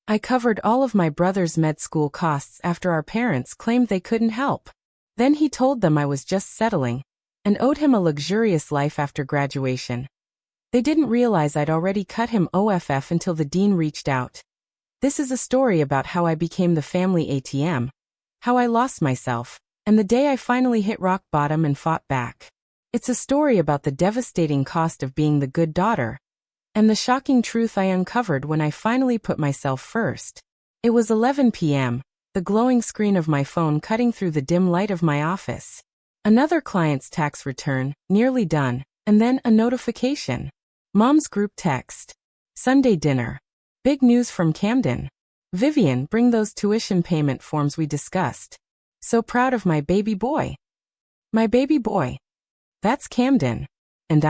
I covered all of my brother's med school costs after our parents claimed they couldn't help. Then he told them I was just settling and owed him a luxurious life after graduation. They didn't realize I'd already cut him off until the dean reached out. This is a story about how I became the family ATM, how I lost myself, and the day I finally hit rock bottom and fought back. It's a story about the devastating cost of being the good daughter, and the shocking truth I uncovered when I finally put myself first. It was 11 p.m., the glowing screen of my phone cutting through the dim light of my office. Another client's tax return, nearly done, and then a notification. Mom's group text. Sunday dinner. Big news from Camden. Vivian, bring those tuition payment forms we discussed. So proud of my baby boy. My baby boy. That's Camden. And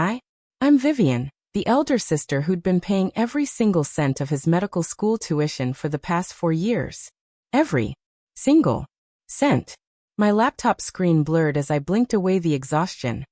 I'm Vivian, the elder sister who'd been paying every single cent of his medical school tuition for the past 4 years. Every single cent. My laptop screen blurred as I blinked away the exhaustion.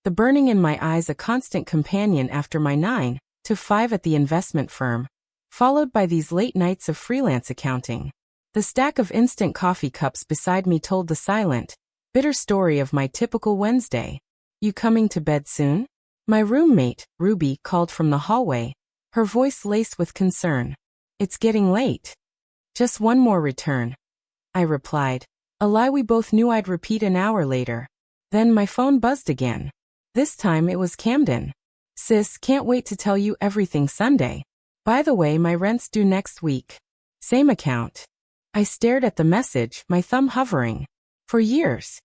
The burning in my eyes a constant companion after my 9 to 5 at the investment firm, followed by these late nights of freelance accounting. The stack of instant coffee cups beside me told the silent, bitter story of my typical Wednesday. You coming to bed soon? My roommate, Ruby, called from the hallway, her voice laced with concern. It's getting late. Just one more return, I replied, a lie we both knew I'd repeat an hour later. Then my phone buzzed again. This time it was Camden. Sis, can't wait to tell you everything Sunday. By the way, my rent's due next week. Same account. I stared at the message, my thumb hovering. For years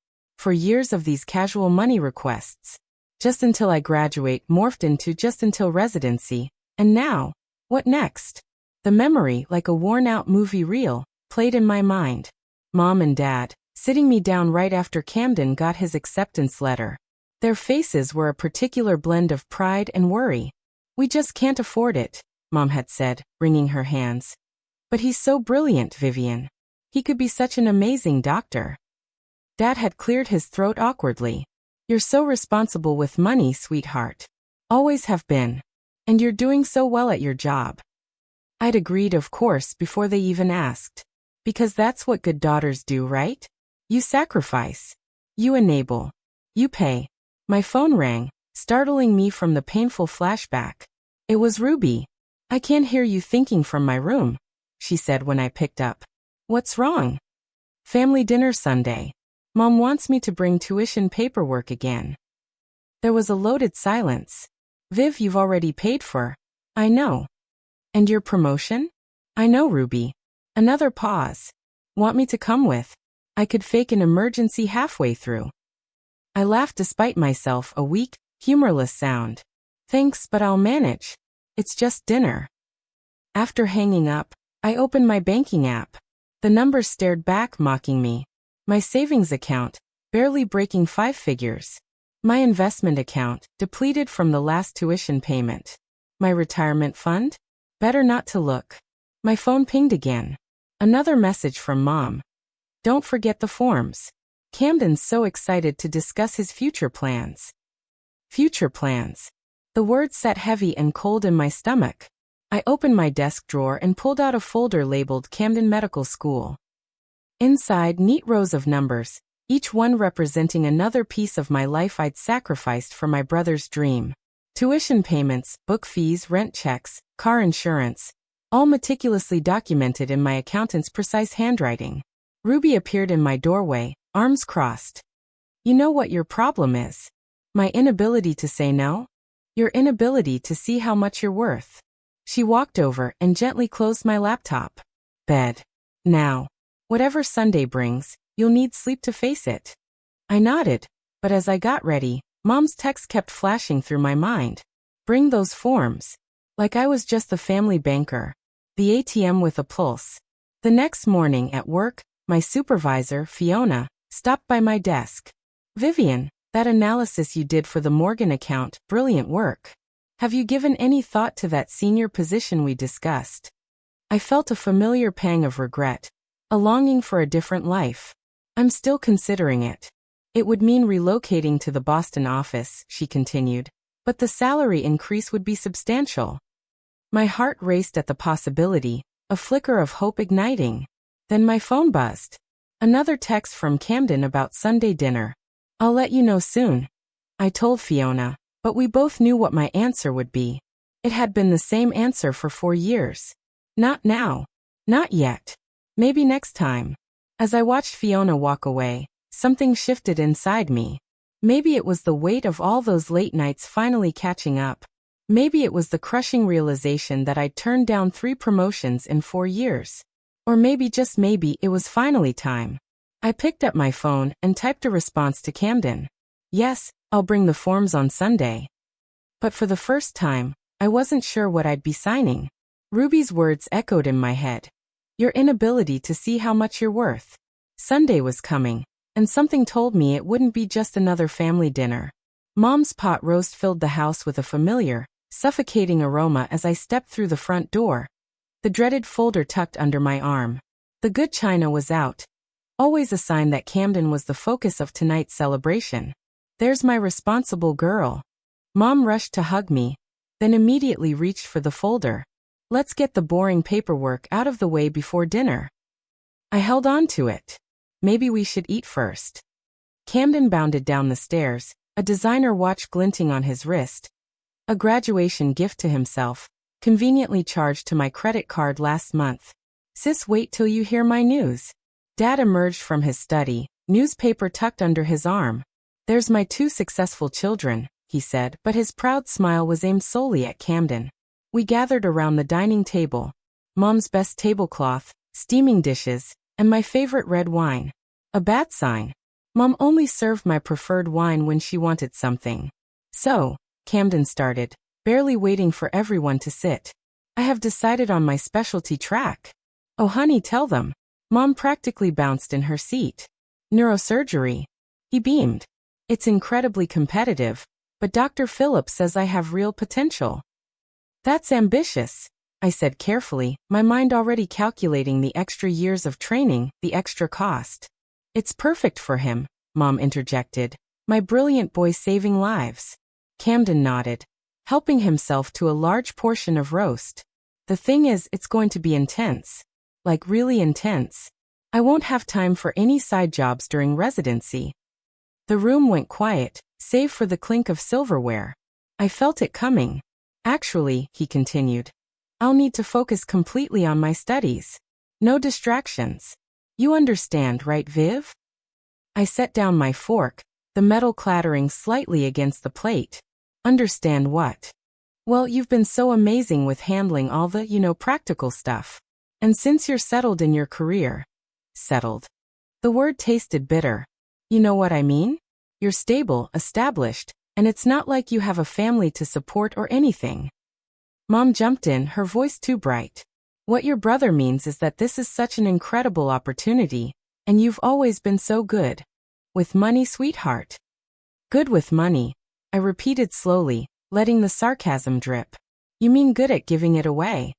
of these casual money requests. Just until I graduate morphed into just until residency. And now, what next? The memory, like a worn-out movie reel, played in my mind. Mom and Dad, sitting me down right after Camden got his acceptance letter. Their faces were a particular blend of pride and worry. We just can't afford it, Mom had said, wringing her hands. But he's so brilliant, Vivian. He could be such an amazing doctor. Dad had cleared his throat awkwardly. You're so responsible with money, sweetheart. Always have been. And you're doing so well at your job. I'd agreed, of course, before they even asked. Because that's what good daughters do, right? You sacrifice. You enable. You pay. My phone rang, startling me from the painful flashback. It was Ruby. I can't hear you thinking from my room, she said when I picked up. What's wrong? Family dinner Sunday. Mom wants me to bring tuition paperwork again. There was a loaded silence. Viv, you've already paid for. I know. And your promotion? I know, Ruby. Another pause. Want me to come with? I could fake an emergency halfway through. I laughed despite myself, a weak, humorless sound. Thanks, but I'll manage. It's just dinner. After hanging up, I opened my banking app. The numbers stared back, mocking me. My savings account, barely breaking 5 figures. My investment account, depleted from the last tuition payment. My retirement fund? Better not to look. My phone pinged again. Another message from Mom. Don't forget the forms. Camden's so excited to discuss his future plans. Future plans. The words sat heavy and cold in my stomach. I opened my desk drawer and pulled out a folder labeled Camden Medical School. Inside, neat rows of numbers, each one representing another piece of my life I'd sacrificed for my brother's dream. Tuition payments, book fees, rent checks, car insurance, all meticulously documented in my accountant's precise handwriting. Ruby appeared in my doorway, arms crossed. You know what your problem is? My inability to say no? Your inability to see how much you're worth. She walked over and gently closed my laptop. Bed. Now. Whatever Sunday brings, you'll need sleep to face it. I nodded, but as I got ready, Mom's text kept flashing through my mind. Bring those forms. Like I was just the family banker. The ATM with a pulse. The next morning at work, my supervisor, Fiona, stopped by my desk. Vivian, that analysis you did for the Morgan account, brilliant work. Have you given any thought to that senior position we discussed? I felt a familiar pang of regret. A longing for a different life. I'm still considering it. It would mean relocating to the Boston office, she continued, but the salary increase would be substantial. My heart raced at the possibility, a flicker of hope igniting. Then my phone buzzed. Another text from Camden about Sunday dinner. I'll let you know soon, I told Fiona, but we both knew what my answer would be. It had been the same answer for 4 years. Not now. Not yet. Maybe next time. As I watched Fiona walk away, something shifted inside me. Maybe it was the weight of all those late nights finally catching up. Maybe it was the crushing realization that I'd turned down 3 promotions in 4 years. Or maybe, just maybe, it was finally time. I picked up my phone and typed a response to Camden. Yes, I'll bring the forms on Sunday. But for the first time, I wasn't sure what I'd be signing. Ruby's words echoed in my head. Your inability to see how much you're worth. Sunday was coming, and something told me it wouldn't be just another family dinner. Mom's pot roast filled the house with a familiar, suffocating aroma as I stepped through the front door. The dreaded folder tucked under my arm. The good china was out. Always a sign that Camden was the focus of tonight's celebration. There's my responsible girl. Mom rushed to hug me, then immediately reached for the folder. Let's get the boring paperwork out of the way before dinner. I held on to it. Maybe we should eat first. Camden bounded down the stairs, a designer watch glinting on his wrist. A graduation gift to himself, conveniently charged to my credit card last month. Sis, wait till you hear my news. Dad emerged from his study, newspaper tucked under his arm. There's my 2 successful children, he said, but his proud smile was aimed solely at Camden. We gathered around the dining table. Mom's best tablecloth, steaming dishes, and my favorite red wine. A bad sign. Mom only served my preferred wine when she wanted something. So, Camden started, barely waiting for everyone to sit. I have decided on my specialty track. Oh honey, tell them. Mom practically bounced in her seat. Neurosurgery. He beamed. It's incredibly competitive, but Dr. Phillips says I have real potential. That's ambitious, I said carefully, my mind already calculating the extra years of training, the extra cost. It's perfect for him, Mom interjected. My brilliant boy saving lives. Camden nodded, helping himself to a large portion of roast. The thing is, it's going to be intense. Like really intense. I won't have time for any side jobs during residency. The room went quiet, save for the clink of silverware. I felt it coming. Actually, he continued, I'll need to focus completely on my studies. No distractions. You understand, right, Viv? I set down my fork, the metal clattering slightly against the plate. Understand what? Well, you've been so amazing with handling all the, practical stuff. And since you're settled in your career. Settled. The word tasted bitter. You know what I mean? You're stable, established, and it's not like you have a family to support or anything. Mom jumped in, her voice too bright. What your brother means is that this is such an incredible opportunity, and you've always been so good. With money, sweetheart. Good with money, I repeated slowly, letting the sarcasm drip. You mean good at giving it away?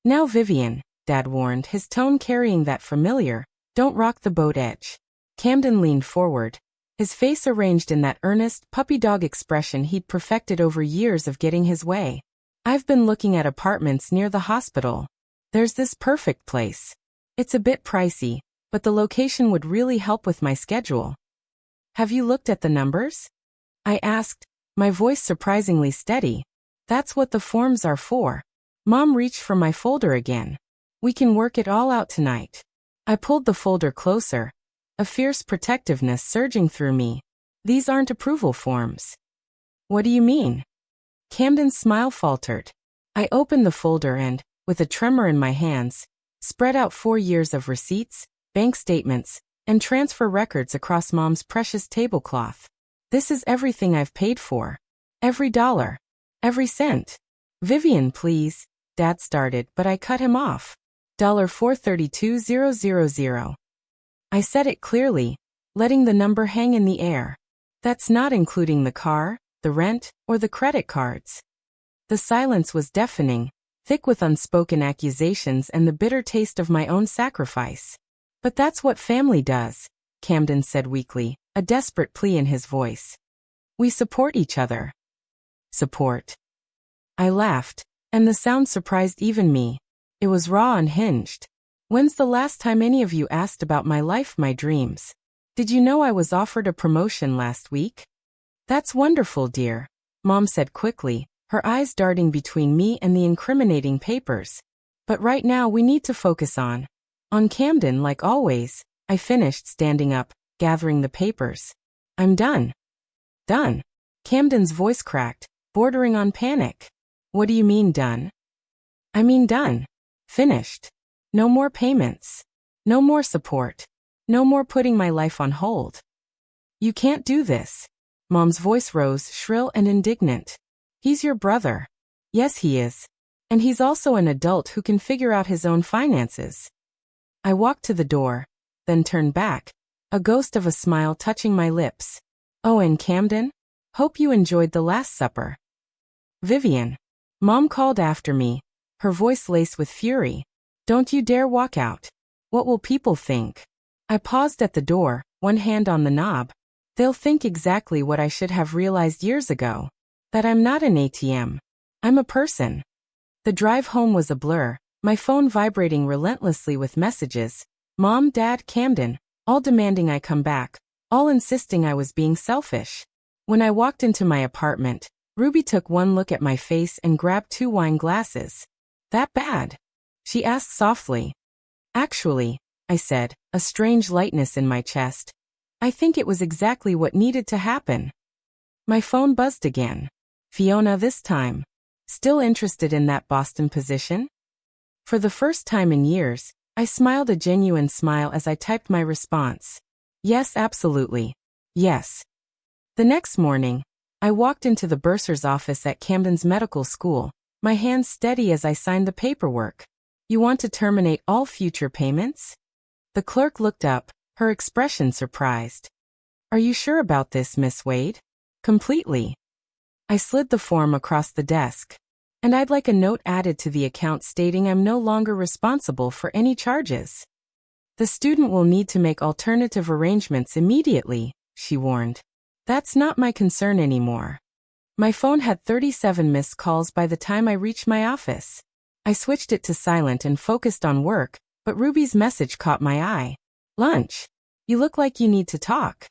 Now Vivian, Dad warned, his tone carrying that familiar, don't rock the boat edge. Camden leaned forward, his face arranged in that earnest, puppy dog expression he'd perfected over years of getting his way. I've been looking at apartments near the hospital. There's this perfect place. It's a bit pricey, but the location would really help with my schedule. Have you looked at the numbers? I asked, my voice surprisingly steady. That's what the forms are for. Mom reached for my folder again. We can work it all out tonight. I pulled the folder closer, a fierce protectiveness surging through me. These aren't approval forms. What do you mean? Camden's smile faltered. I opened the folder and, with a tremor in my hands, spread out 4 years of receipts, bank statements, and transfer records across Mom's precious tablecloth. This is everything I've paid for. Every dollar. Every cent. Vivian, please, Dad started, but I cut him off. $432,000. I said it clearly, letting the number hang in the air. That's not including the car, the rent, or the credit cards. The silence was deafening, thick with unspoken accusations and the bitter taste of my own sacrifice. But that's what family does, Camden said weakly, a desperate plea in his voice. We support each other. Support. I laughed, and the sound surprised even me. It was raw, unhinged. When's the last time any of you asked about my life, my dreams? Did you know I was offered a promotion last week? That's wonderful, dear, Mom said quickly, her eyes darting between me and the incriminating papers. But right now we need to focus on Camden, like always. I finished, standing up, gathering the papers. I'm done. Done? Camden's voice cracked, bordering on panic. What do you mean done? I mean done. Finished. No more payments. No more support. No more putting my life on hold. You can't do this. Mom's voice rose, shrill and indignant. He's your brother. Yes, he is. And he's also an adult who can figure out his own finances. I walked to the door, then turned back, a ghost of a smile touching my lips. Oh, and Camden? Hope you enjoyed the Last Supper. Vivian. Mom called after me, her voice laced with fury. Don't you dare walk out. What will people think? I paused at the door, one hand on the knob. They'll think exactly what I should have realized years ago. That I'm not an ATM. I'm a person. The drive home was a blur, my phone vibrating relentlessly with messages. Mom, Dad, Camden, all demanding I come back, all insisting I was being selfish. When I walked into my apartment, Ruby took one look at my face and grabbed 2 wine glasses. That bad? She asked softly. Actually, I said, a strange lightness in my chest. I think it was exactly what needed to happen. My phone buzzed again. Fiona this time. Still interested in that Boston position? For the first time in years, I smiled a genuine smile as I typed my response. Yes, absolutely. Yes. The next morning, I walked into the bursar's office at Camden's medical school, my hands steady as I signed the paperwork. You want to terminate all future payments? The clerk looked up, her expression surprised. Are you sure about this, Miss Wade? Completely. I slid the form across the desk. And I'd like a note added to the account stating I'm no longer responsible for any charges. The student will need to make alternative arrangements immediately, she warned. That's not my concern anymore. My phone had 37 missed calls by the time I reached my office. I switched it to silent and focused on work, but Ruby's message caught my eye. Lunch. You look like you need to talk.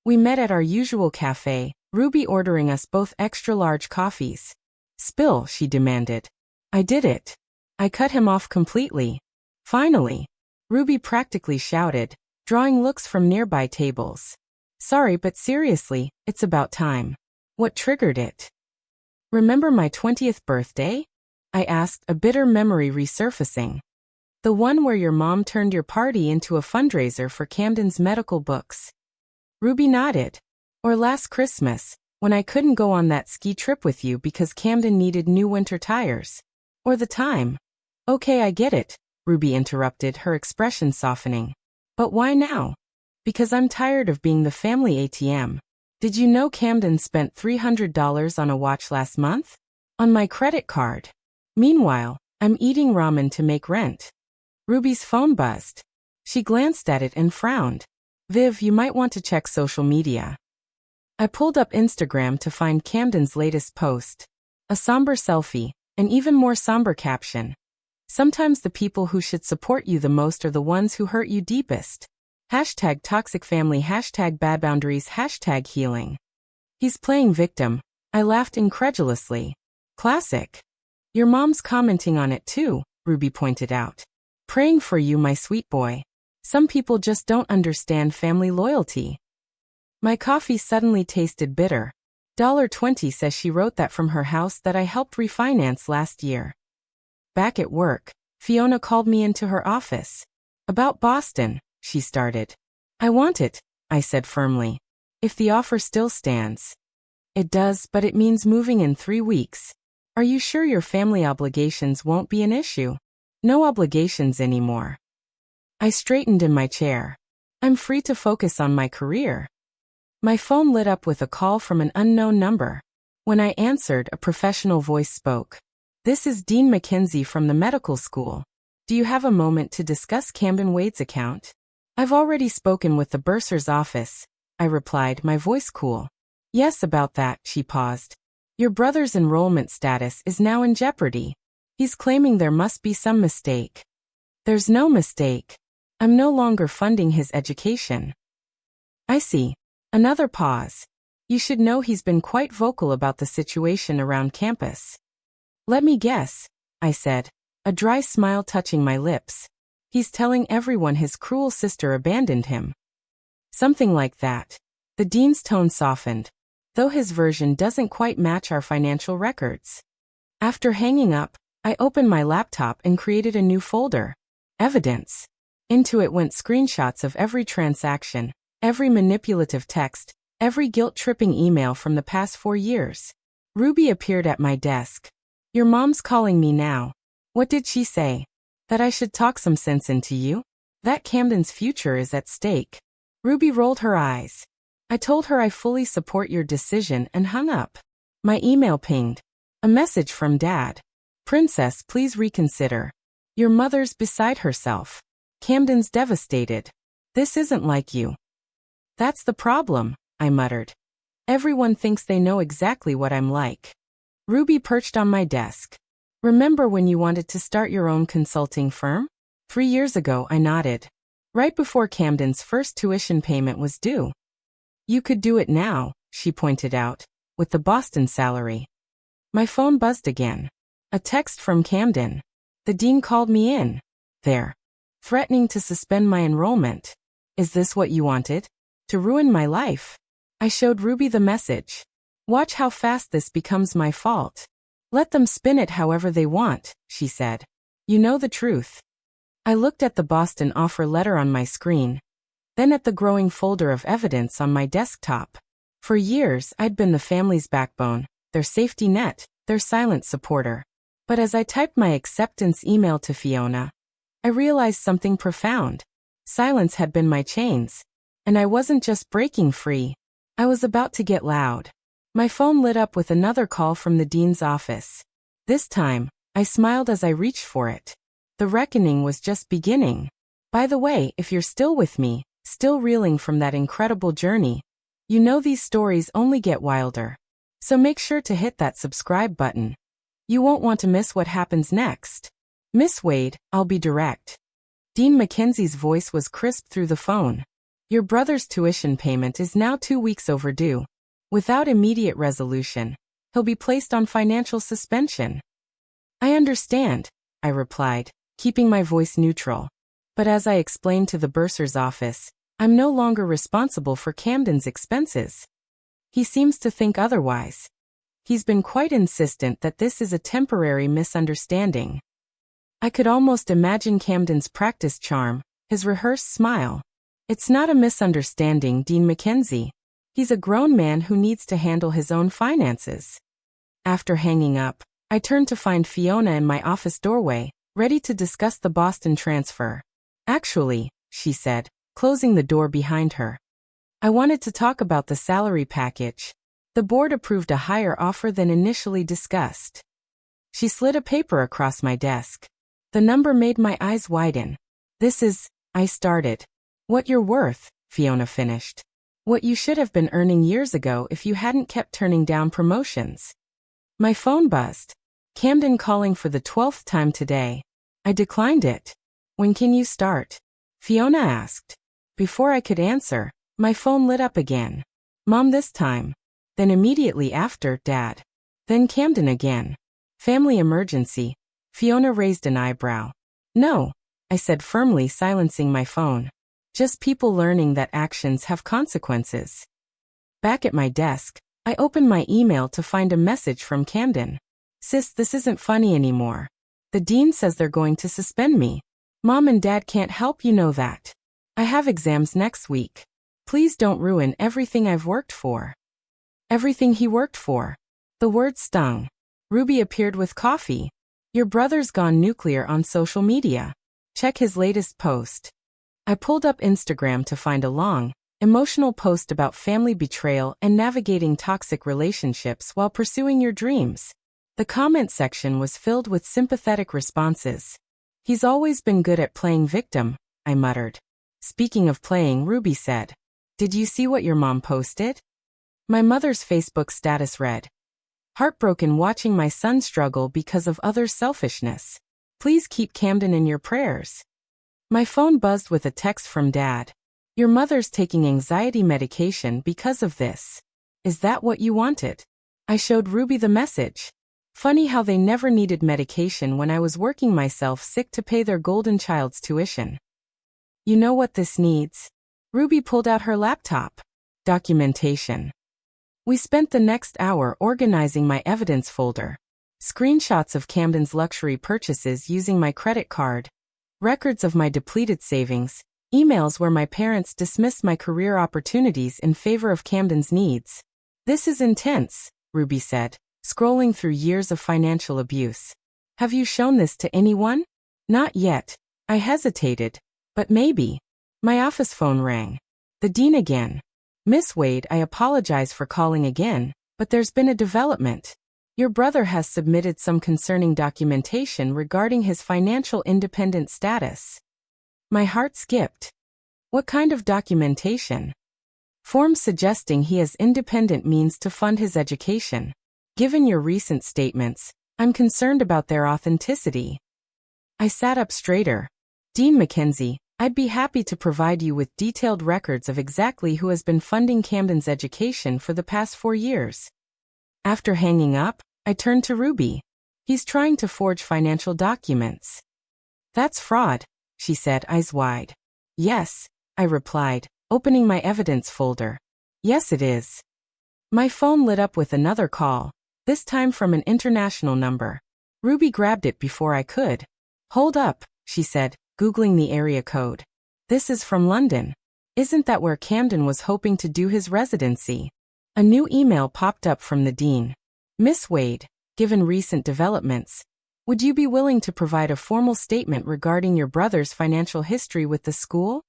We met at our usual cafe, Ruby ordering us both extra-large coffees. Spill, she demanded. I did it. I cut him off completely. Finally. Ruby practically shouted, drawing looks from nearby tables. Sorry, but seriously, it's about time. What triggered it? Remember my 20th birthday? I asked, a bitter memory resurfacing. The one where your mom turned your party into a fundraiser for Camden's medical books. Ruby nodded. Or last Christmas, when I couldn't go on that ski trip with you because Camden needed new winter tires. Or the time. Okay, I get it, Ruby interrupted, her expression softening. But why now? Because I'm tired of being the family ATM. Did you know Camden spent $300 on a watch last month? On my credit card. Meanwhile, I'm eating ramen to make rent. Ruby's phone buzzed. She glanced at it and frowned. Viv, you might want to check social media. I pulled up Instagram to find Camden's latest post. A somber selfie, an even more somber caption. Sometimes the people who should support you the most are the ones who hurt you deepest. Hashtag toxic family, hashtag bad boundaries, hashtag healing. He's playing victim. I laughed incredulously. Classic. Your mom's commenting on it too, Ruby pointed out. Praying for you, my sweet boy. Some people just don't understand family loyalty. My coffee suddenly tasted bitter. $20 says she wrote that from her house that I helped refinance last year. Back at work, Fiona called me into her office. About Boston, she started. I want it, I said firmly. If the offer still stands. It does, but it means moving in 3 weeks. Are you sure your family obligations won't be an issue? No obligations anymore. I straightened in my chair. I'm free to focus on my career. My phone lit up with a call from an unknown number. When I answered, a professional voice spoke. This is Dean McKenzie from the medical school. Do you have a moment to discuss Camden Wade's account? I've already spoken with the bursar's office, I replied, my voice cool. Yes, about that, she paused. Your brother's enrollment status is now in jeopardy. He's claiming there must be some mistake. There's no mistake. I'm no longer funding his education. I see. Another pause. You should know he's been quite vocal about the situation around campus. Let me guess, I said, a dry smile touching my lips. He's telling everyone his cruel sister abandoned him. Something like that. The dean's tone softened, though his version doesn't quite match our financial records. After hanging up, I opened my laptop and created a new folder. Evidence. Into it went screenshots of every transaction, every manipulative text, every guilt-tripping email from the past 4 years. Ruby appeared at my desk. Your mom's calling me now. What did she say? That I should talk some sense into you? That Camden's future is at stake. Ruby rolled her eyes. I told her I fully support your decision and hung up. My email pinged. A message from Dad. Princess, please reconsider. Your mother's beside herself. Camden's devastated. This isn't like you. That's the problem, I muttered. Everyone thinks they know exactly what I'm like. Ruby perched on my desk. Remember when you wanted to start your own consulting firm? 3 years ago, I nodded. Right before Camden's first tuition payment was due. You could do it now, she pointed out, with the Boston salary. My phone buzzed again. A text from Camden. The dean called me in. There. Threatening to suspend my enrollment. Is this what you wanted? To ruin my life? I showed Ruby the message. Watch how fast this becomes my fault. Let them spin it however they want, she said. You know the truth. I looked at the Boston offer letter on my screen, then at the growing folder of evidence on my desktop. For years, I'd been the family's backbone, their safety net, their silent supporter. But as I typed my acceptance email to Fiona, I realized something profound. Silence had been my chains. And I wasn't just breaking free. I was about to get loud. My phone lit up with another call from the dean's office. This time, I smiled as I reached for it. The reckoning was just beginning. By the way, if you're still with me, still reeling from that incredible journey, you know these stories only get wilder. So make sure to hit that subscribe button. You won't want to miss what happens next. Miss Wade, I'll be direct. Dean Mackenzie's voice was crisp through the phone. Your brother's tuition payment is now 2 weeks overdue. Without immediate resolution, he'll be placed on financial suspension. I understand, I replied, keeping my voice neutral. But as I explained to the bursar's office, I'm no longer responsible for Camden's expenses. He seems to think otherwise. He's been quite insistent that this is a temporary misunderstanding. I could almost imagine Camden's practice charm, his rehearsed smile. It's not a misunderstanding, Dean Mackenzie. He's a grown man who needs to handle his own finances. After hanging up, I turned to find Fiona in my office doorway, ready to discuss the Boston transfer. Actually, she said, closing the door behind her. I wanted to talk about the salary package. The board approved a higher offer than initially discussed. She slid a paper across my desk. The number made my eyes widen. This is, I started. What you're worth, Fiona finished. What you should have been earning years ago if you hadn't kept turning down promotions. My phone buzzed. Camden calling for the 12th time today. I declined it. When can you start? Fiona asked. Before I could answer, my phone lit up again. Mom this time. Then immediately after, Dad. Then Camden again. Family emergency. Fiona raised an eyebrow. No, I said firmly, silencing my phone. Just people learning that actions have consequences. Back at my desk, I opened my email to find a message from Camden. Sis, this isn't funny anymore. The dean says they're going to suspend me. Mom and Dad can't help, you know that. I have exams next week. Please don't ruin everything I've worked for. Everything he worked for. The word stung. Ruby appeared with coffee. Your brother's gone nuclear on social media. Check his latest post. I pulled up Instagram to find a long, emotional post about family betrayal and navigating toxic relationships while pursuing your dreams. The comment section was filled with sympathetic responses. He's always been good at playing victim, I muttered. Speaking of playing, Ruby said. Did you see what your mom posted? My mother's Facebook status read. Heartbroken watching my son struggle because of others' selfishness. Please keep Camden in your prayers. My phone buzzed with a text from Dad. Your mother's taking anxiety medication because of this. Is that what you wanted? I showed Ruby the message. Funny how they never needed medication when I was working myself sick to pay their golden child's tuition. You know what this needs? Ruby pulled out her laptop. Documentation. We spent the next hour organizing my evidence folder. Screenshots of Camden's luxury purchases using my credit card. Records of my depleted savings. Emails where my parents dismissed my career opportunities in favor of Camden's needs. This is intense, Ruby said, scrolling through years of financial abuse. Have you shown this to anyone? Not yet. I hesitated. But maybe. My office phone rang. The dean again. Miss Wade, I apologize for calling again, but there's been a development. Your brother has submitted some concerning documentation regarding his financial independent status. My heart skipped. What kind of documentation? Forms suggesting he has independent means to fund his education. Given your recent statements, I'm concerned about their authenticity. I sat up straighter. Dean Mackenzie, I'd be happy to provide you with detailed records of exactly who has been funding Camden's education for the past 4 years. After hanging up, I turned to Ruby. He's trying to forge financial documents. That's fraud, she said, eyes wide. Yes, I replied, opening my evidence folder. Yes, it is. My phone lit up with another call, this time from an international number. Ruby grabbed it before I could. Hold up, she said, Googling the area code. This is from London. Isn't that where Camden was hoping to do his residency? A new email popped up from the dean. Miss Wade, given recent developments, would you be willing to provide a formal statement regarding your brother's financial history with the school?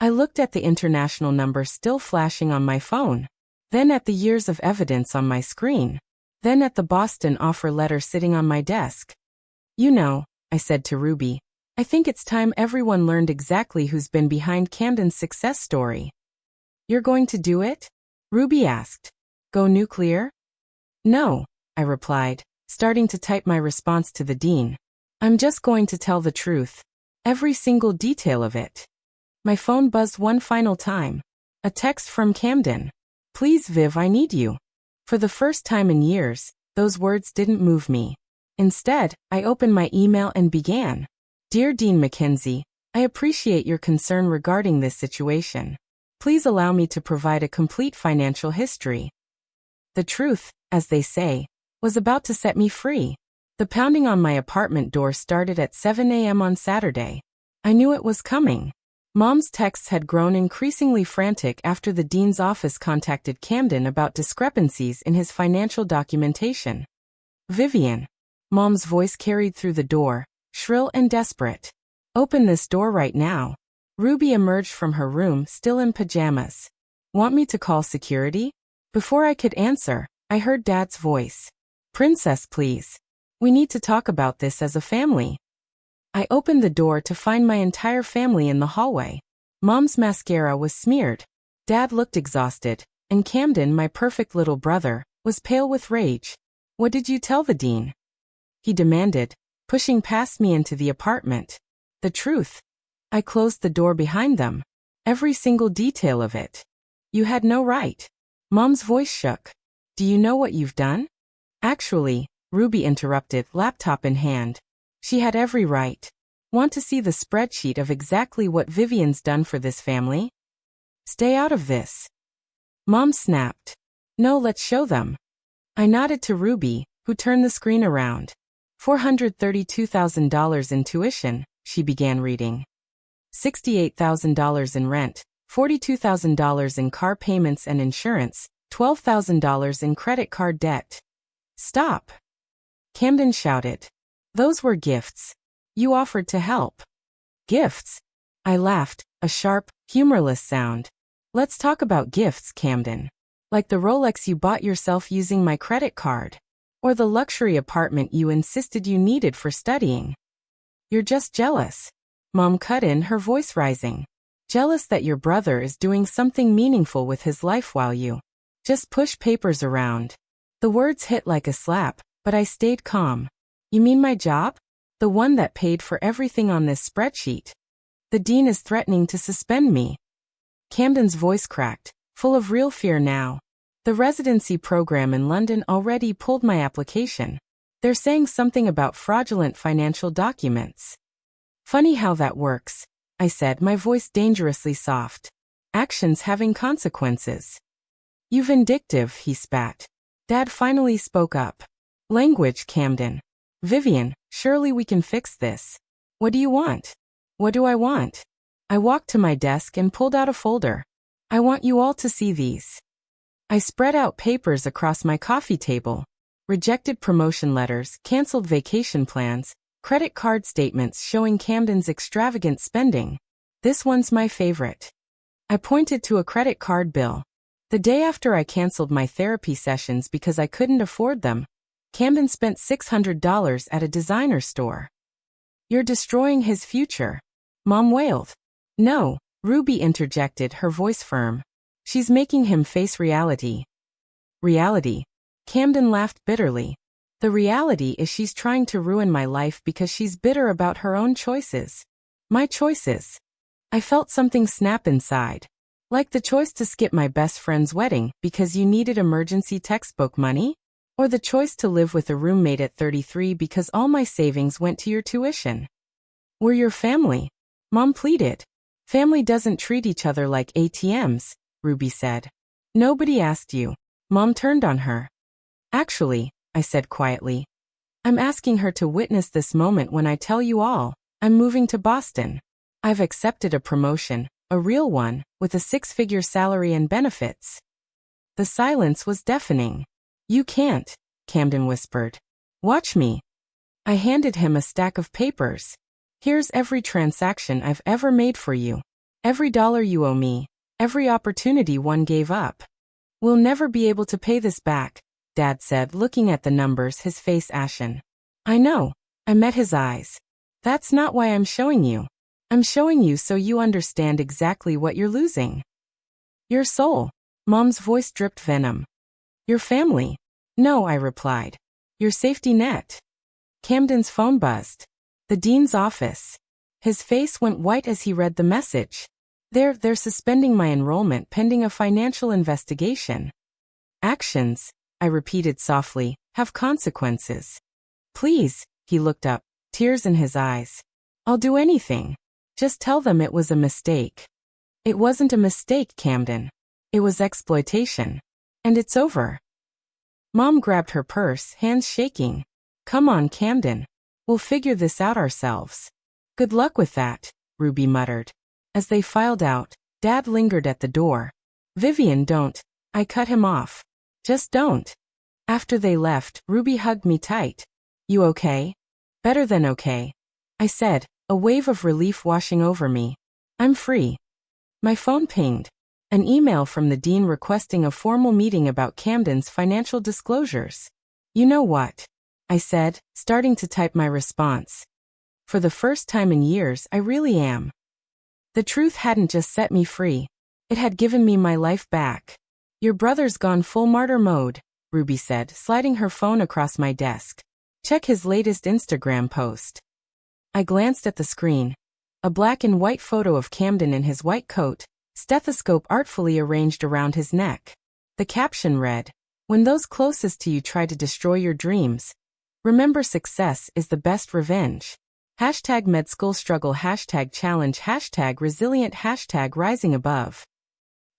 I looked at the international number still flashing on my phone, then at the years of evidence on my screen, then at the Boston offer letter sitting on my desk. You know, I said to Ruby, I think it's time everyone learned exactly who's been behind Camden's success story. You're going to do it? Ruby asked. Go nuclear? No, I replied, starting to type my response to the dean. I'm just going to tell the truth. Every single detail of it. My phone buzzed one final time. A text from Camden. Please, Viv, I need you. For the first time in years, those words didn't move me. Instead, I opened my email and began. Dear Dean Mackenzie, I appreciate your concern regarding this situation. Please allow me to provide a complete financial history. The truth, as they say, was about to set me free. The pounding on my apartment door started at 7 a.m. on Saturday. I knew it was coming. Mom's texts had grown increasingly frantic after the dean's office contacted Camden about discrepancies in his financial documentation. Vivian. Mom's voice carried through the door, shrill and desperate. Open this door right now. Ruby emerged from her room, still in pajamas. Want me to call security? Before I could answer, I heard Dad's voice. Princess, please. We need to talk about this as a family. I opened the door to find my entire family in the hallway. Mom's mascara was smeared. Dad looked exhausted, and Camden, my perfect little brother, was pale with rage. What did you tell the dean? He demanded, pushing past me into the apartment. The truth. I closed the door behind them. Every single detail of it. You had no right. Mom's voice shook. Do you know what you've done? Actually, Ruby interrupted, laptop in hand. She had every right. Want to see the spreadsheet of exactly what Vivian's done for this family? Stay out of this. Mom snapped. No, let's show them. I nodded to Ruby, who turned the screen around. $432,000 in tuition, she began reading. $68,000 in rent, $42,000 in car payments and insurance, $12,000 in credit card debt. Stop! Camden shouted. Those were gifts. You offered to help. Gifts? I laughed, a sharp, humorless sound. Let's talk about gifts, Camden. Like the Rolex you bought yourself using my credit card. Or the luxury apartment you insisted you needed for studying. You're just jealous. Mom cut in, her voice rising. Jealous that your brother is doing something meaningful with his life while you just push papers around. The words hit like a slap, but I stayed calm. You mean my job? The one that paid for everything on this spreadsheet. The dean is threatening to suspend me. Camden's voice cracked, full of real fear now. The residency program in London already pulled my application. They're saying something about fraudulent financial documents. Funny how that works, I said, my voice dangerously soft. Actions having consequences. You vindictive, he spat. Dad finally spoke up. Language, Camden. Vivian, surely we can fix this. What do you want? What do I want? I walked to my desk and pulled out a folder. I want you all to see these. I spread out papers across my coffee table. Rejected promotion letters, canceled vacation plans, credit card statements showing Camden's extravagant spending. This one's my favorite. I pointed to a credit card bill. The day after I canceled my therapy sessions because I couldn't afford them, Camden spent $600 at a designer store. You're destroying his future. Mom wailed. No, Ruby interjected, her voice firm. She's making him face reality. Reality? Camden laughed bitterly. The reality is she's trying to ruin my life because she's bitter about her own choices. My choices. I felt something snap inside. Like the choice to skip my best friend's wedding because you needed emergency textbook money? Or the choice to live with a roommate at 33 because all my savings went to your tuition. We're your family. Mom pleaded. Family doesn't treat each other like ATMs, Ruby said. Nobody asked you. Mom turned on her. Actually, I said quietly, I'm asking her to witness this moment when I tell you all. I'm moving to Boston. I've accepted a promotion, a real one, with a 6-figure salary and benefits. The silence was deafening. You can't, Camden whispered. Watch me. I handed him a stack of papers. Here's every transaction I've ever made for you. Every dollar you owe me. Every opportunity one gave up. We'll never be able to pay this back, Dad said, looking at the numbers, his face ashen. I know. I met his eyes. That's not why I'm showing you. I'm showing you so you understand exactly what you're losing. Your soul. Mom's voice dripped venom. Your family. No, I replied. Your safety net. Camden's phone buzzed. The dean's office. His face went white as he read the message. They're suspending my enrollment pending a financial investigation. Actions, I repeated softly, have consequences. Please, he looked up, tears in his eyes. I'll do anything. Just tell them it was a mistake. It wasn't a mistake, Camden. It was exploitation. And it's over. Mom grabbed her purse, hands shaking. Come on, Camden. We'll figure this out ourselves. Good luck with that, Ruby muttered. As they filed out, Dad lingered at the door. Vivian, don't. I cut him off. Just don't. After they left, Ruby hugged me tight. You okay? Better than okay, I said, a wave of relief washing over me. I'm free. My phone pinged. An email from the dean requesting a formal meeting about Camden's financial disclosures. You know what? I said, starting to type my response. For the first time in years, I really am. The truth hadn't just set me free. It had given me my life back. Your brother's gone full martyr mode, Ruby said, sliding her phone across my desk. Check his latest Instagram post. I glanced at the screen. A black and white photo of Camden in his white coat, stethoscope artfully arranged around his neck. The caption read, when those closest to you try to destroy your dreams, remember success is the best revenge. Hashtag medschool struggle, hashtag challenge, hashtag resilient, hashtag rising above.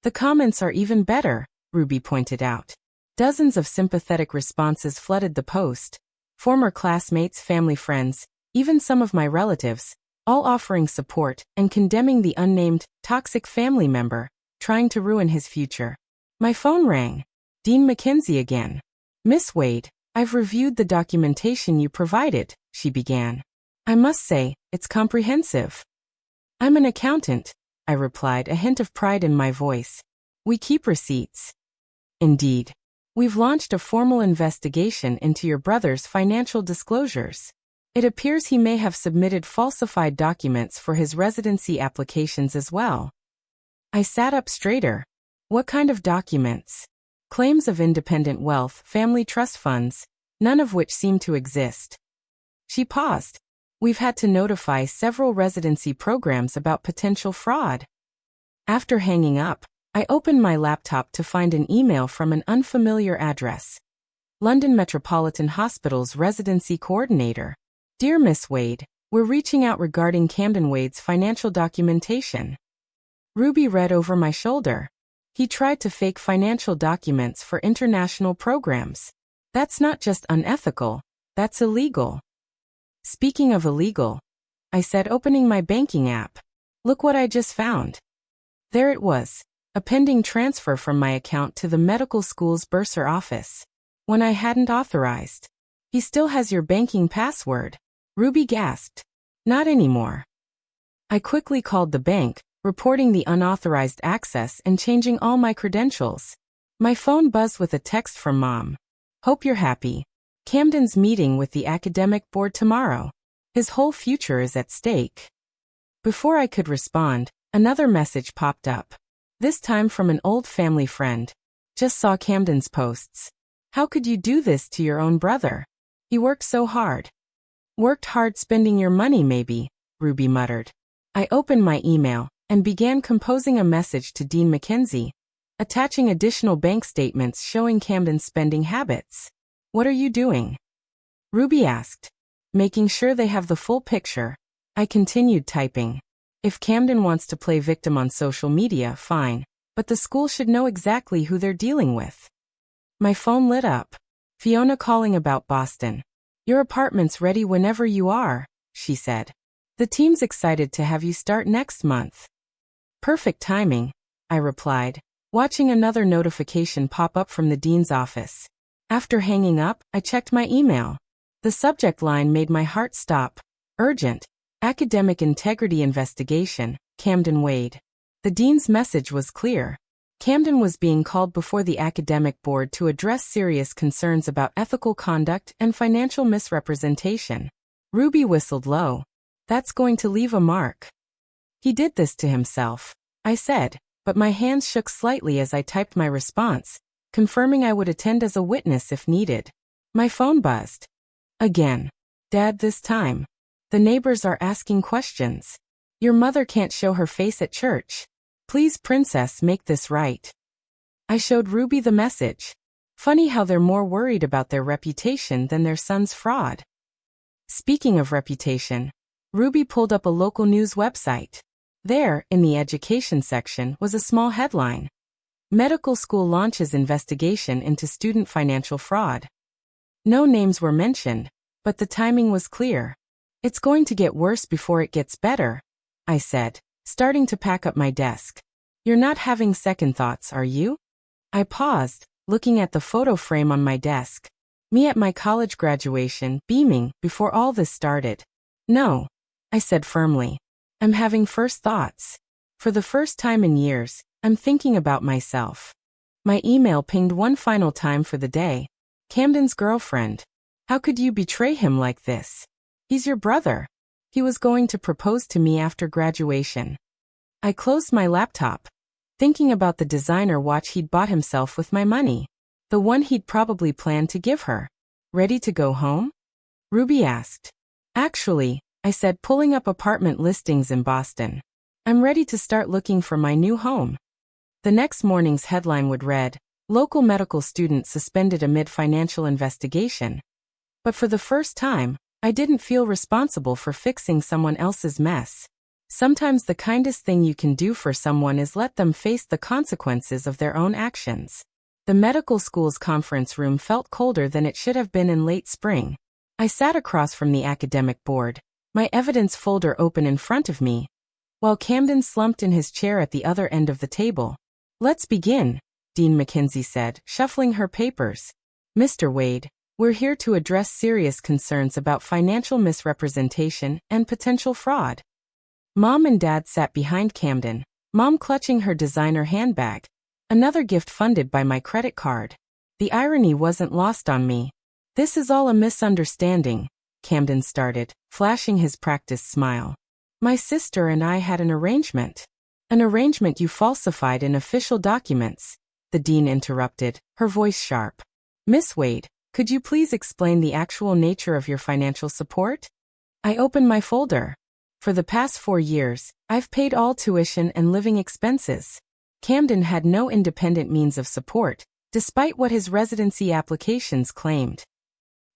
The comments are even better, Ruby pointed out. Dozens of sympathetic responses flooded the post. Former classmates, family friends, even some of my relatives, all offering support and condemning the unnamed, toxic family member, trying to ruin his future. My phone rang. Dean McKenzie again. Miss Wade, I've reviewed the documentation you provided, she began. I must say, it's comprehensive. I'm an accountant, I replied, a hint of pride in my voice. We keep receipts. Indeed. We've launched a formal investigation into your brother's financial disclosures. It appears he may have submitted falsified documents for his residency applications as well. I sat up straighter. What kind of documents? Claims of independent wealth, family trust funds, none of which seem to exist. She paused. We've had to notify several residency programs about potential fraud. After hanging up, I opened my laptop to find an email from an unfamiliar address. London Metropolitan Hospital's Residency Coordinator. Dear Miss Wade, we're reaching out regarding Camden Wade's financial documentation. Ruby read over my shoulder. He tried to fake financial documents for international programs. That's not just unethical, that's illegal. Speaking of illegal, I said, opening my banking app. Look what I just found. There it was, a pending transfer from my account to the medical school's bursar office. When I hadn't authorized. He still has your banking password. Ruby gasped. Not anymore. I quickly called the bank, reporting the unauthorized access and changing all my credentials. My phone buzzed with a text from Mom. Hope you're happy. Camden's meeting with the academic board tomorrow. His whole future is at stake. Before I could respond, another message popped up. This time from an old family friend. Just saw Camden's posts. How could you do this to your own brother? He worked so hard. Worked hard spending your money maybe, Ruby muttered. I opened my email and began composing a message to Dean Mackenzie, attaching additional bank statements showing Camden's spending habits. What are you doing? Ruby asked. Making sure they have the full picture. I continued typing. If Camden wants to play victim on social media, fine, but the school should know exactly who they're dealing with. My phone lit up. Fiona calling about Boston. Your apartment's ready whenever you are, she said. The team's excited to have you start next month. Perfect timing, I replied, watching another notification pop up from the dean's office. After hanging up, I checked my email. The subject line made my heart stop. Urgent. Academic Integrity Investigation, Camden Wade. The dean's message was clear. Camden was being called before the academic board to address serious concerns about ethical conduct and financial misrepresentation. Ruby whistled low. That's going to leave a mark. He did this to himself, I said, but my hands shook slightly as I typed my response, confirming I would attend as a witness if needed. My phone buzzed. Again. Dad, this time. The neighbors are asking questions. Your mother can't show her face at church. Please, princess, make this right. I showed Ruby the message. Funny how they're more worried about their reputation than their son's fraud. Speaking of reputation, Ruby pulled up a local news website. There, in the education section, was a small headline. Medical school launches investigation into student financial fraud. No names were mentioned, but the timing was clear. It's going to get worse before it gets better, I said, starting to pack up my desk. You're not having second thoughts, are you? I paused, looking at the photo frame on my desk. Me at my college graduation, beaming, before all this started. No, I said firmly. I'm having first thoughts. For the first time in years, I'm thinking about myself. My email pinged one final time for the day. Camden's girlfriend. How could you betray him like this? He's your brother. He was going to propose to me after graduation. I closed my laptop, thinking about the designer watch he'd bought himself with my money. The one he'd probably planned to give her. Ready to go home? Ruby asked. Actually, I said, pulling up apartment listings in Boston. I'm ready to start looking for my new home. The next morning's headline would read, Local medical student suspended amid financial investigation. But for the first time, I didn't feel responsible for fixing someone else's mess. Sometimes the kindest thing you can do for someone is let them face the consequences of their own actions. The medical school's conference room felt colder than it should have been in late spring. I sat across from the academic board, my evidence folder open in front of me, while Camden slumped in his chair at the other end of the table. Let's begin, Dean Mackenzie said, shuffling her papers. Mr. Wade, we're here to address serious concerns about financial misrepresentation and potential fraud. Mom and Dad sat behind Camden, Mom clutching her designer handbag, another gift funded by my credit card. The irony wasn't lost on me. This is all a misunderstanding, Camden started, flashing his practiced smile. My sister and I had an arrangement. An arrangement you falsified in official documents. the dean interrupted, her voice sharp. Miss Wade, could you please explain the actual nature of your financial support? I opened my folder. For the past 4 years, I've paid all tuition and living expenses. Camden had no independent means of support, despite what his residency applications claimed.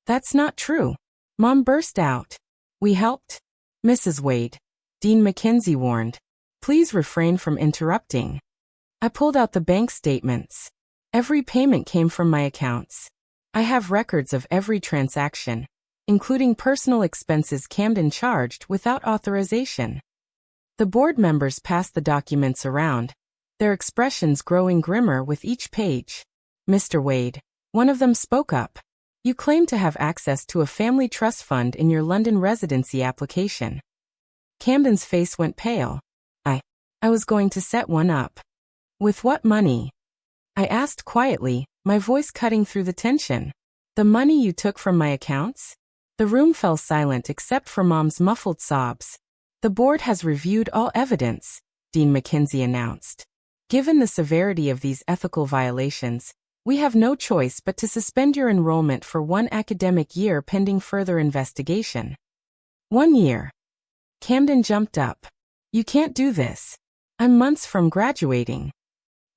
That's not true. Mom burst out. We helped. Mrs. Wade. Dean Mackenzie warned. Please refrain from interrupting. I pulled out the bank statements. Every payment came from my accounts. I have records of every transaction, including personal expenses Camden charged without authorization. The board members passed the documents around, their expressions growing grimmer with each page. Mr. Wade, one of them spoke up. You claim to have access to a family trust fund in your London residency application. Camden's face went pale. I was going to set one up. With what money? I asked quietly, my voice cutting through the tension. The money you took from my accounts? The room fell silent except for Mom's muffled sobs. The board has reviewed all evidence, Dean Mackenzie announced. Given the severity of these ethical violations, we have no choice but to suspend your enrollment for 1 academic year pending further investigation. 1 year. Camden jumped up. You can't do this. I'm months from graduating.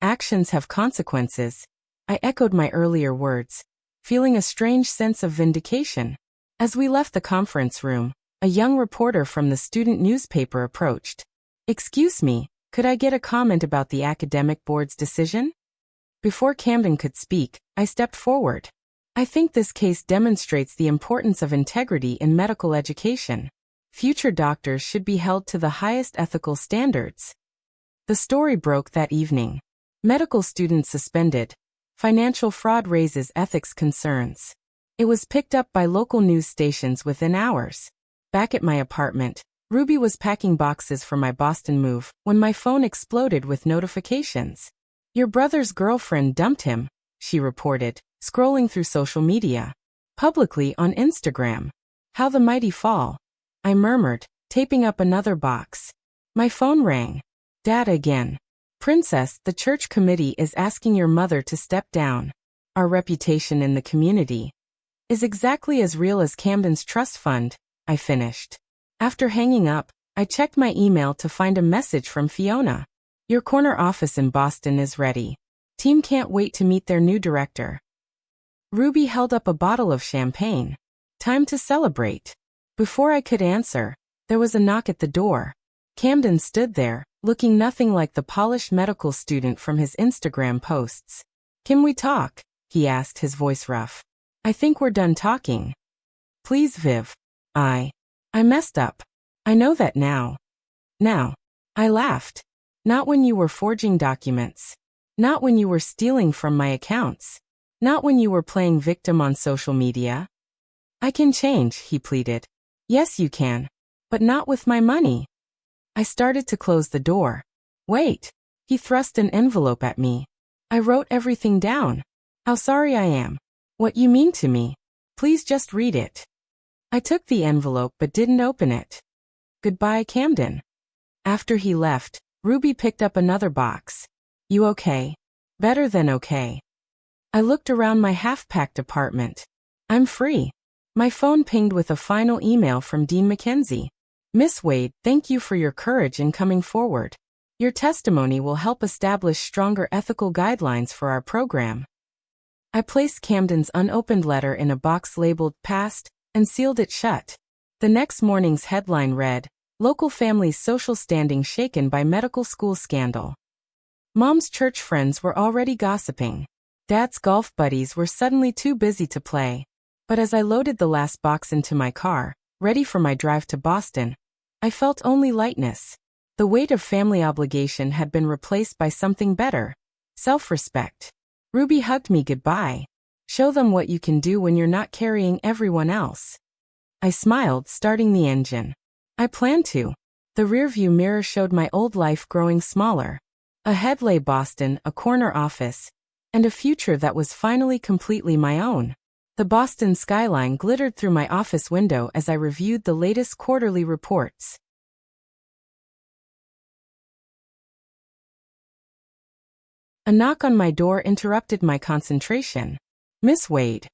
Actions have consequences. I echoed my earlier words, feeling a strange sense of vindication. As we left the conference room, a young reporter from the student newspaper approached. Excuse me, could I get a comment about the academic board's decision? Before Camden could speak, I stepped forward. I think this case demonstrates the importance of integrity in medical education. Future doctors should be held to the highest ethical standards. The story broke that evening. Medical students suspended. Financial fraud raises ethics concerns. It was picked up by local news stations within hours. Back at my apartment, Ruby was packing boxes for my Boston move when my phone exploded with notifications. Your brother's girlfriend dumped him, she reported, scrolling through social media. Publicly on Instagram. How the mighty fall. I murmured, taping up another box. My phone rang. Dad again. Princess, the church committee is asking your mother to step down. Our reputation in the community is exactly as real as Camden's trust fund, I finished. After hanging up, I checked my email to find a message from Fiona. Your corner office in Boston is ready. Team can't wait to meet their new director. Ruby held up a bottle of champagne. Time to celebrate. Before I could answer, there was a knock at the door. Camden stood there, looking nothing like the polished medical student from his Instagram posts. Can we talk? He asked, his voice rough. I think we're done talking. Please, Viv. I messed up. I know that now. Now. I laughed. Not when you were forging documents. Not when you were stealing from my accounts. Not when you were playing victim on social media. I can change, he pleaded. Yes, you can. But not with my money. I started to close the door. Wait. He thrust an envelope at me. I wrote everything down. How sorry I am. What you mean to me. Please just read it. I took the envelope but didn't open it. Goodbye, Camden. After he left, Ruby picked up another box. You okay? Better than okay. I looked around my half-packed apartment. I'm free. My phone pinged with a final email from Dean Mackenzie. Miss Wade, thank you for your courage in coming forward. Your testimony will help establish stronger ethical guidelines for our program. I placed Camden's unopened letter in a box labeled Passed and sealed it shut. The next morning's headline read, Local Family's Social Standing Shaken by Medical School Scandal. Mom's church friends were already gossiping. Dad's golf buddies were suddenly too busy to play. But as I loaded the last box into my car, ready for my drive to Boston, I felt only lightness. The weight of family obligation had been replaced by something better. Self-respect. Ruby hugged me goodbye. Show them what you can do when you're not carrying everyone else. I smiled, starting the engine. I planned to. The rearview mirror showed my old life growing smaller. Ahead lay Boston, a corner office, and a future that was finally completely my own. The Boston skyline glittered through my office window as I reviewed the latest quarterly reports. A knock on my door interrupted my concentration. Miss Wade.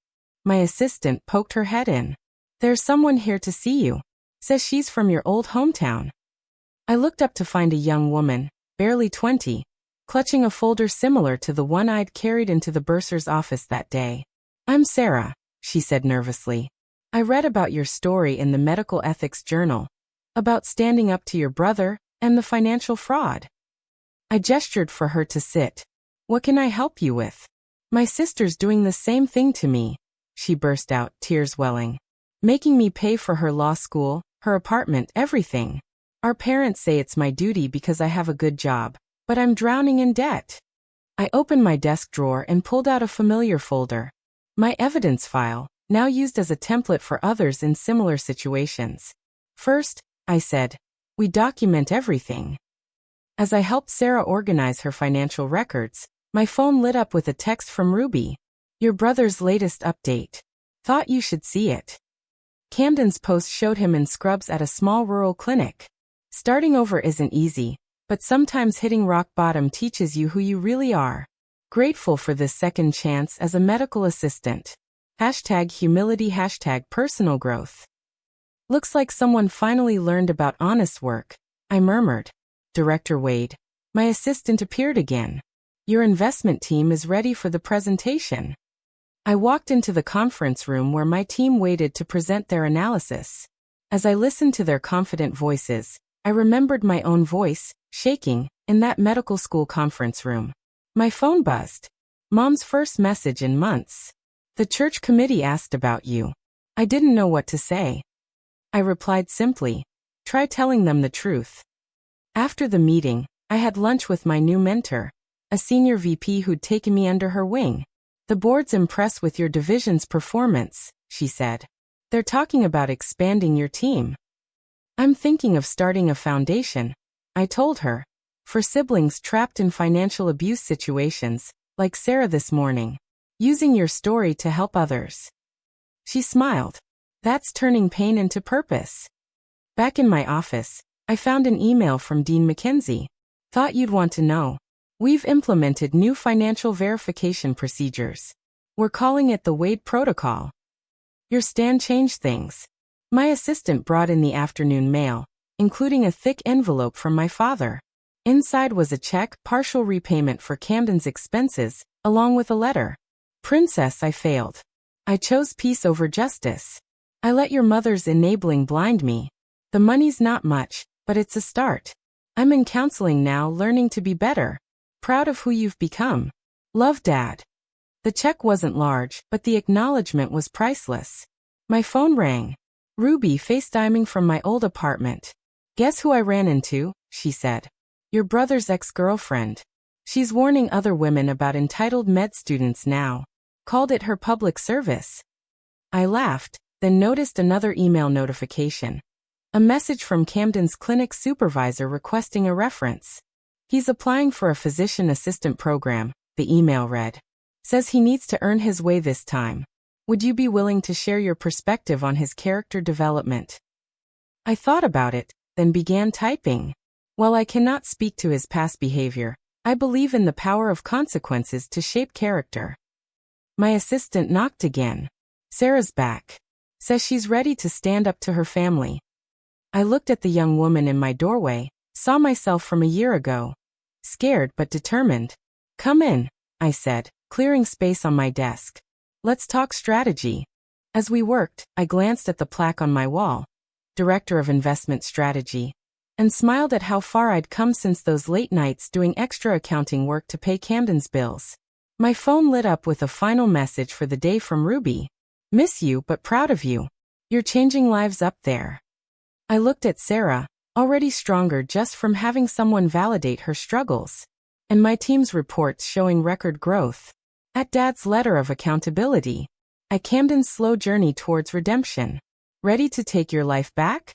My assistant poked her head in. There's someone here to see you. Says she's from your old hometown. I looked up to find a young woman, barely 20, clutching a folder similar to the one I'd carried into the bursar's office that day. I'm Sarah, she said nervously. I read about your story in the Medical Ethics Journal, about standing up to your brother and the financial fraud. I gestured for her to sit. What can I help you with? My sister's doing the same thing to me, she burst out, tears welling. Making me pay for her law school, her apartment, everything. Our parents say it's my duty because I have a good job, but I'm drowning in debt. I opened my desk drawer and pulled out a familiar folder. My evidence file, now used as a template for others in similar situations. First, I said, we document everything. As I helped Sarah organize her financial records, my phone lit up with a text from Ruby. Your brother's latest update. Thought you should see it. Camden's post showed him in scrubs at a small rural clinic. Starting over isn't easy, but sometimes hitting rock bottom teaches you who you really are. Grateful for this second chance as a medical assistant. #humility #personal growth. Looks like someone finally learned about honest work, I murmured. Director Wade. My assistant appeared again. Your investment team is ready for the presentation. I walked into the conference room where my team waited to present their analysis. As I listened to their confident voices, I remembered my own voice, shaking, in that medical school conference room. My phone buzzed. Mom's first message in months. The church committee asked about you. I didn't know what to say. I replied simply, try telling them the truth. After the meeting, I had lunch with my new mentor, a senior VP who'd taken me under her wing. The board's impressed with your division's performance, she said. They're talking about expanding your team. I'm thinking of starting a foundation, I told her, for siblings trapped in financial abuse situations, like Sarah this morning, using your story to help others. She smiled. That's turning pain into purpose. Back in my office, I found an email from Dean McKenzie. Thought you'd want to know. We've implemented new financial verification procedures. We're calling it the Wade Protocol. Your stand changed things. My assistant brought in the afternoon mail, including a thick envelope from my father. Inside was a check, partial repayment for Camden's expenses, along with a letter. Princess, I failed. I chose peace over justice. I let your mother's enabling blind me. The money's not much, but it's a start. I'm in counseling now, learning to be better. Proud of who you've become. Love, Dad. The check wasn't large, but the acknowledgement was priceless. My phone rang. Ruby FaceTiming from my old apartment. Guess who I ran into, she said. Your brother's ex-girlfriend. She's warning other women about entitled med students now. Called it her public service. I laughed, then noticed another email notification. A message from Camden's clinic supervisor requesting a reference. He's applying for a physician assistant program, the email read. Says he needs to earn his way this time. Would you be willing to share your perspective on his character development? I thought about it, then began typing. While I cannot speak to his past behavior, I believe in the power of consequences to shape character. My assistant knocked again. Sarah's back. Says she's ready to stand up to her family. I looked at the young woman in my doorway, saw myself from a year ago. Scared but determined. Come in, I said, clearing space on my desk. Let's talk strategy. As we worked, I glanced at the plaque on my wall, Director of Investment Strategy, and smiled at how far I'd come since those late nights doing extra accounting work to pay Camden's bills. My phone lit up with a final message for the day from Ruby. Miss you but proud of you. You're changing lives up there. I looked at Sarah, already stronger just from having someone validate her struggles. And my team's reports showing record growth. At Dad's letter of accountability. At Camden's slow journey towards redemption. Ready to take your life back?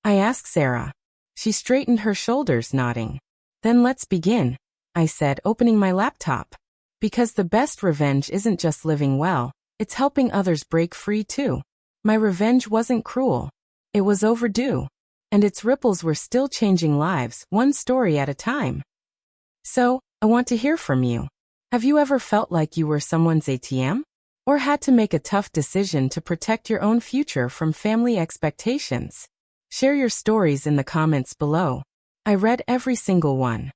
I asked Sarah. She straightened her shoulders, nodding. Then let's begin, I said, opening my laptop. Because the best revenge isn't just living well, it's helping others break free too. My revenge wasn't cruel. It was overdue. And its ripples were still changing lives, one story at a time. So, I want to hear from you. Have you ever felt like you were someone's ATM? Or had to make a tough decision to protect your own future from family expectations? Share your stories in the comments below. I read every single one.